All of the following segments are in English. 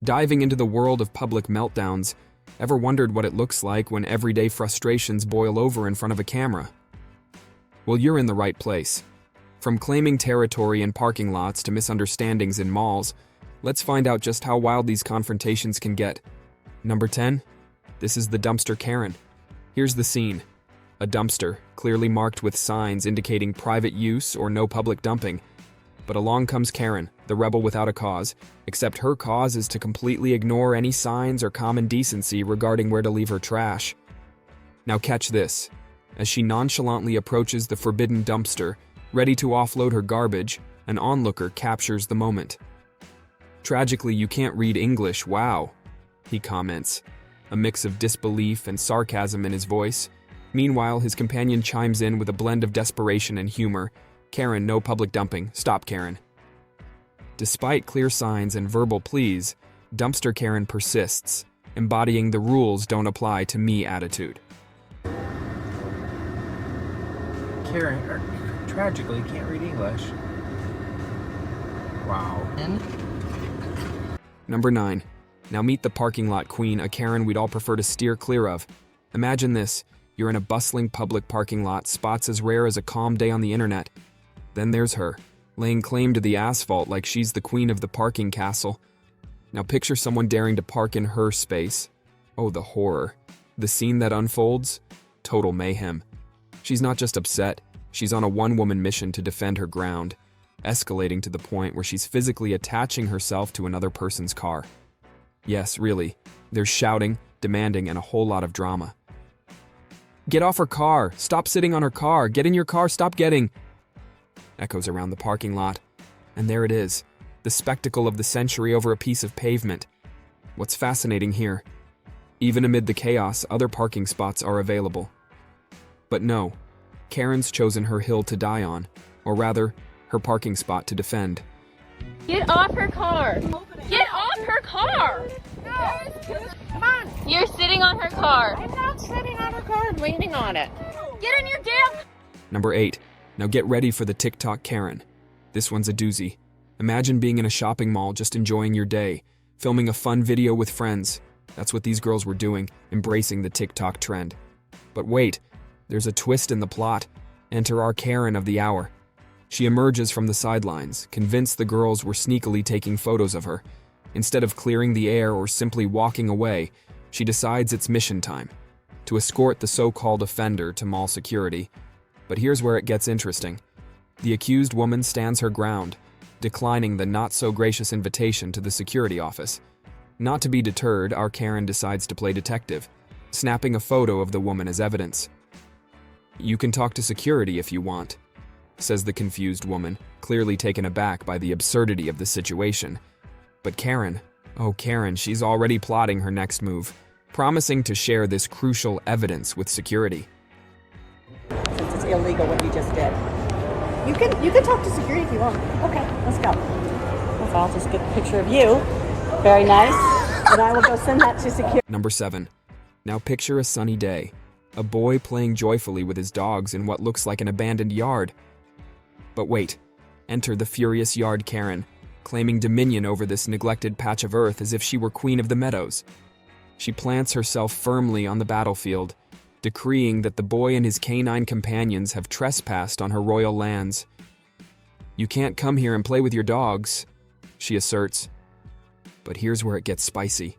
Diving into the world of public meltdowns, ever wondered what it looks like when everyday frustrations boil over in front of a camera? Well, you're in the right place. From claiming territory in parking lots to misunderstandings in malls, let's find out just how wild these confrontations can get. Number 10. This is the dumpster Karen. Here's the scene. A dumpster, clearly marked with signs indicating private use or no public dumping. But along comes Karen, the rebel without a cause, except her cause is to completely ignore any signs or common decency regarding where to leave her trash. Now catch this. As she nonchalantly approaches the forbidden dumpster, ready to offload her garbage, an onlooker captures the moment. "Tragically, you can't read English, wow," he comments, a mix of disbelief and sarcasm in his voice. Meanwhile, his companion chimes in with a blend of desperation and humor. "Karen, no public dumping. Stop, Karen." Despite clear signs and verbal pleas, dumpster Karen persists, embodying the rules don't apply to me attitude. Karen, tragically, can't read English. Wow. Number 9. Now meet the parking lot queen, a Karen we'd all prefer to steer clear of. Imagine this. You're in a bustling public parking lot, spots as rare as a calm day on the internet. Then there's her, laying claim to the asphalt like she's the queen of the parking castle. Now picture someone daring to park in her space. Oh, the horror. The scene that unfolds? Total mayhem. She's not just upset, she's on a one-woman mission to defend her ground, escalating to the point where she's physically attaching herself to another person's car. Yes, really. There's shouting, demanding, and a whole lot of drama. "Get off her car! Stop sitting on her car! Get in your car! Stop getting!" echoes around the parking lot. And there it is, the spectacle of the century over a piece of pavement. What's fascinating here? Even amid the chaos, other parking spots are available. But no, Karen's chosen her hill to die on, or rather, her parking spot to defend. Get off her car! Get off her car! Come on! You're sitting on her car! I'm not sitting on her car, I'm leaning on it. Get in your damn... Number 8. Now get ready for the TikTok Karen. This one's a doozy. Imagine being in a shopping mall just enjoying your day, filming a fun video with friends. That's what these girls were doing, embracing the TikTok trend. But wait, there's a twist in the plot. Enter our Karen of the hour. She emerges from the sidelines, convinced the girls were sneakily taking photos of her. Instead of clearing the air or simply walking away, she decides it's mission time, to escort the so-called offender to mall security. But here's where it gets interesting. The accused woman stands her ground, declining the not-so-gracious invitation to the security office. Not to be deterred, our Karen decides to play detective, snapping a photo of the woman as evidence. "You can talk to security if you want," says the confused woman, clearly taken aback by the absurdity of the situation. But Karen, oh Karen, she's already plotting her next move, promising to share this crucial evidence with security. Since it's illegal what you just did. You can talk to security if you want. Okay, let's go. I'll just get a picture of you. Very nice. And I will go send that to security. Number 7. Now picture a sunny day. A boy playing joyfully with his dogs in what looks like an abandoned yard. But wait, enter the furious yard Karen, claiming dominion over this neglected patch of earth as if she were queen of the meadows. She plants herself firmly on the battlefield, decreeing that the boy and his canine companions have trespassed on her royal lands. "You can't come here and play with your dogs," she asserts. But here's where it gets spicy.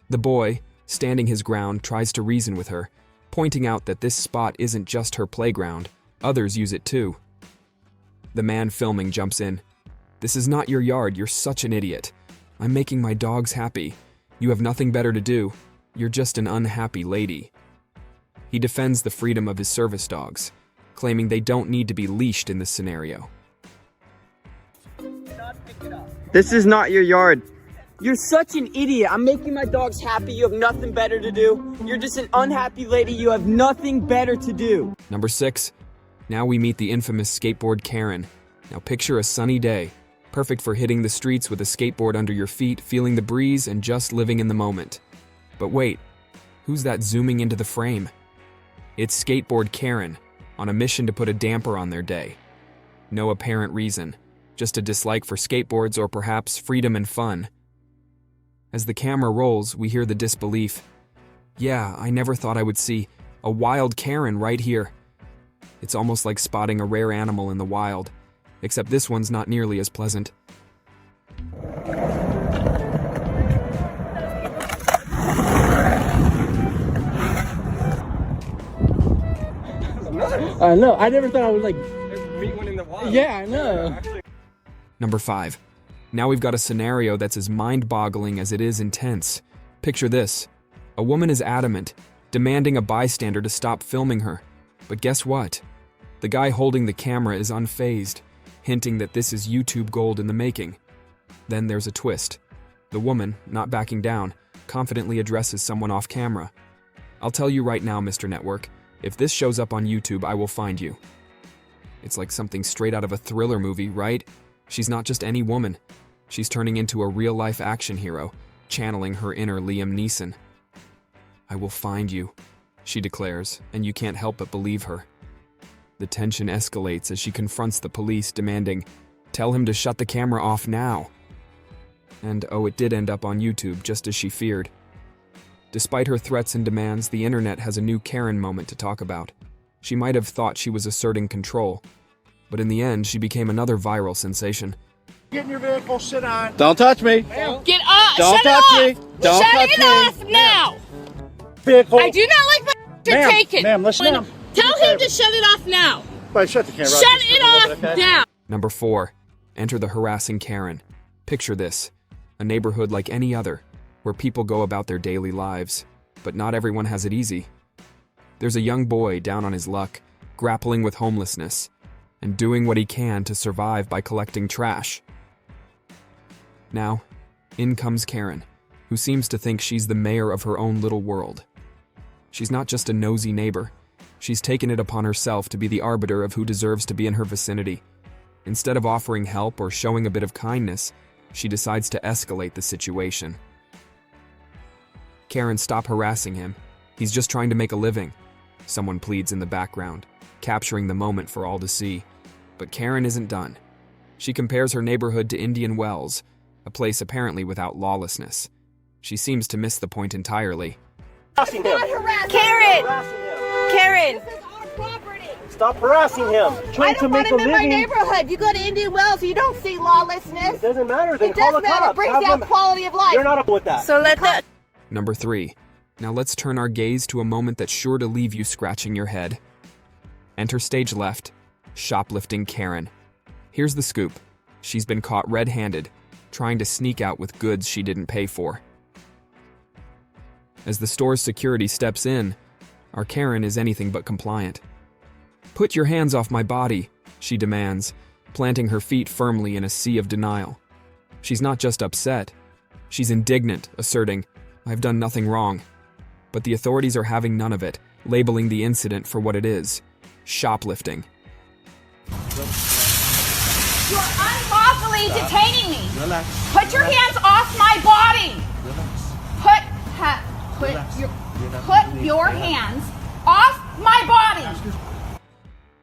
The boy, standing his ground, tries to reason with her, pointing out that this spot isn't just her playground, others use it too. The man filming jumps in. "This is not your yard, you're such an idiot. I'm making my dogs happy. You have nothing better to do. You're just an unhappy lady." He defends the freedom of his service dogs, claiming they don't need to be leashed in this scenario. "This is not your yard. You're such an idiot. I'm making my dogs happy. You have nothing better to do. You're just an unhappy lady. You have nothing better to do." Number 6. Now we meet the infamous skateboard Karen. Now picture a sunny day, perfect for hitting the streets with a skateboard under your feet, feeling the breeze, and just living in the moment. But wait, who's that zooming into the frame? It's skateboard Karen, on a mission to put a damper on their day. No apparent reason, just a dislike for skateboards or perhaps freedom and fun. As the camera rolls, we hear the disbelief. Yeah, I never thought I would see a wild Karen right here. It's almost like spotting a rare animal in the wild, except this one's not nearly as pleasant. I know. I never thought I would Meet one in the wild. Yeah, I know. Number 5. Now we've got a scenario that's as mind-boggling as it is intense. Picture this. A woman is adamant, demanding a bystander to stop filming her. But guess what? The guy holding the camera is unfazed, hinting that this is YouTube gold in the making. Then there's a twist. The woman, not backing down, confidently addresses someone off camera. I'll tell you right now, Mr. Network, if this shows up on YouTube, I will find you. It's like something straight out of a thriller movie, right? She's not just any woman. She's turning into a real-life action hero, channeling her inner Liam Neeson. I will find you, she declares, and you can't help but believe her. The tension escalates as she confronts the police, demanding, "Tell him to shut the camera off now." And oh, it did end up on YouTube, just as she feared. Despite her threats and demands, the internet has a new Karen moment to talk about. She might have thought she was asserting control, but in the end, she became another viral sensation. Get in your vehicle, sit on. Don't touch me. Get off! Don't Shut touch it me. off! Don't Shut touch it me. off now! Vehicle. I do not like my Ma'am, taken. ma'am, listen, ma'am. Tell him to shut it off now. Wait, shut the camera. Shut it off now. Number 4. Enter the harassing Karen. Picture this. A neighborhood like any other, where people go about their daily lives. But not everyone has it easy. There's a young boy down on his luck, grappling with homelessness, and doing what he can to survive by collecting trash. Now, in comes Karen, who seems to think she's the mayor of her own little world. She's not just a nosy neighbor. She's taken it upon herself to be the arbiter of who deserves to be in her vicinity. Instead of offering help or showing a bit of kindness, she decides to escalate the situation. Karen, stop harassing him. He's just trying to make a living. Someone pleads in the background, capturing the moment for all to see. But Karen isn't done. She compares her neighborhood to Indian Wells, a place apparently without lawlessness. She seems to miss the point entirely. Karen! Karen! Stop harassing him. I Trying to don't want make him a in my living. neighborhood. You go to Indian Wells, you don't see lawlessness. It doesn't matter. Then It call does the matter. cops. It brings Have down them- quality of life. You're not up with that. So let the... Number 3. Now let's turn our gaze to a moment that's sure to leave you scratching your head. Enter stage left, shoplifting Karen. Here's the scoop. She's been caught red-handed, trying to sneak out with goods she didn't pay for. As the store's security steps in, our Karen is anything but compliant. "Put your hands off my body," she demands, planting her feet firmly in a sea of denial. She's not just upset. She's indignant, asserting, "I've done nothing wrong." But the authorities are having none of it, labeling the incident for what it is: shoplifting. You're unlawfully detaining me. Put your hands off my body. Put your hands off my body.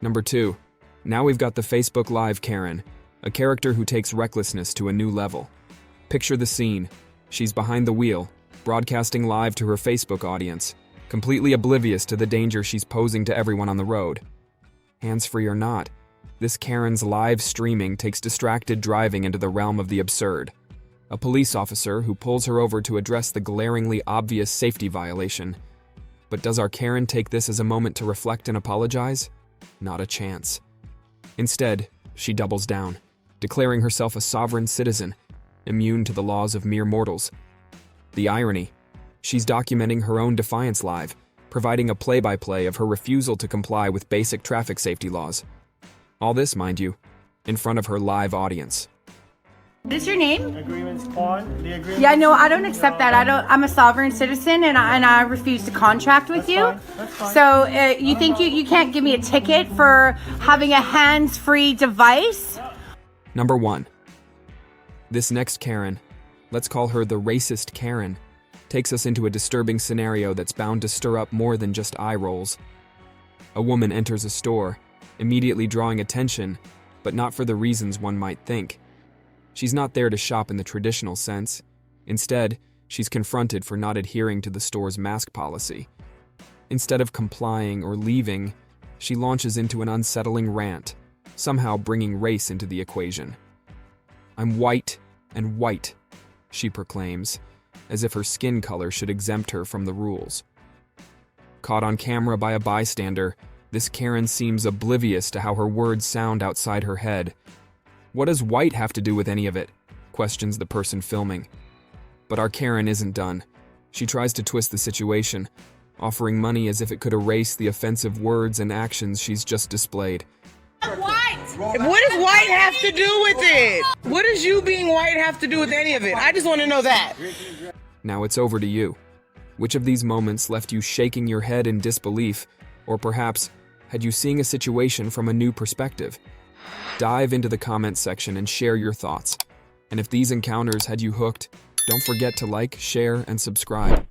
Number 2. Now we've got the Facebook Live Karen, a character who takes recklessness to a new level. Picture the scene. She's behind the wheel, broadcasting live to her Facebook audience, completely oblivious to the danger she's posing to everyone on the road. Hands-free or not, this Karen's live streaming takes distracted driving into the realm of the absurd. A police officer who pulls her over to address the glaringly obvious safety violation. But does our Karen take this as a moment to reflect and apologize? Not a chance. Instead, she doubles down, declaring herself a sovereign citizen, immune to the laws of mere mortals. The irony: she's documenting her own defiance live, providing a play-by-play of her refusal to comply with basic traffic safety laws. All this, mind you, in front of her live audience. What is your name? Agreement's on. The agreement. Yeah, no, I don't accept that. I'm a sovereign citizen, and I refuse to contract with you. That's fine. So you think you can't give me a ticket for having a hands-free device? Number 1. This next Karen, let's call her the racist Karen, takes us into a disturbing scenario that's bound to stir up more than just eye rolls. A woman enters a store, immediately drawing attention, but not for the reasons one might think. She's not there to shop in the traditional sense. Instead, She's confronted for not adhering to the store's mask policy. Instead of complying or leaving, she launches into an unsettling rant, somehow bringing race into the equation. "I'm white and white," she proclaims, as if her skin color should exempt her from the rules. Caught on camera by a bystander, this Karen seems oblivious to how her words sound outside her head. "What does white have to do with any of it?" questions the person filming. But our Karen isn't done. She tries to twist the situation, offering money as if it could erase the offensive words and actions she's just displayed. White. What does white have to do with it? What does you being white have to do with any of it? I just want to know that. Now it's over to you. Which of these moments left you shaking your head in disbelief, or perhaps had you seeing a situation from a new perspective? Dive into the comments section and share your thoughts. And if these encounters had you hooked, don't forget to like, share, and subscribe.